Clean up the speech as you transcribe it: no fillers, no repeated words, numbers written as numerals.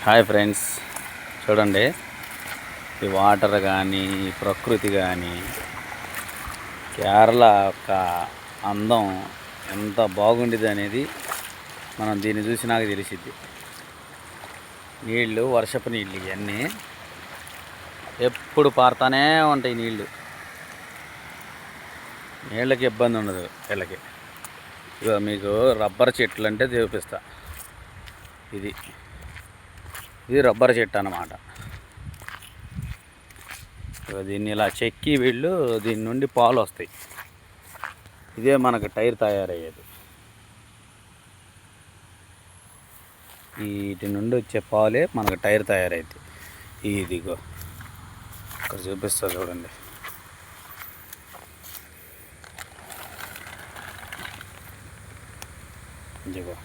Hi friends, చూడండి ఈ water కానీ ఈ ప్రకృతి కానీ కేరళ యొక్క అందం ఎంత బాగుండేది అనేది మనం దీన్ని చూసి నాకు తెలిసిద్ది. నీళ్ళు వర్షపు నీళ్ళు ఇవన్నీ ఎప్పుడు పారుతానే ఉంటాయి. నీళ్ళకి ఇబ్బంది ఉండదు వీళ్ళకి. ఇక మీకు రబ్బర్ చెట్లు అంటే చూపిస్తా. ఇది రబ్బర్ చెట్టు అన్నమాట. దీన్ని ఇలా చెక్కి వీళ్ళు దీని నుండి పాలు వస్తాయి. ఇదే మనకు టైర్ తయారయ్యేది. వీటి నుండి వచ్చే పాలే మనకు టైర్ తయారైంది. ఇదిగో ఇక్కడ చూపిస్తా చూడండి. ఇదిగో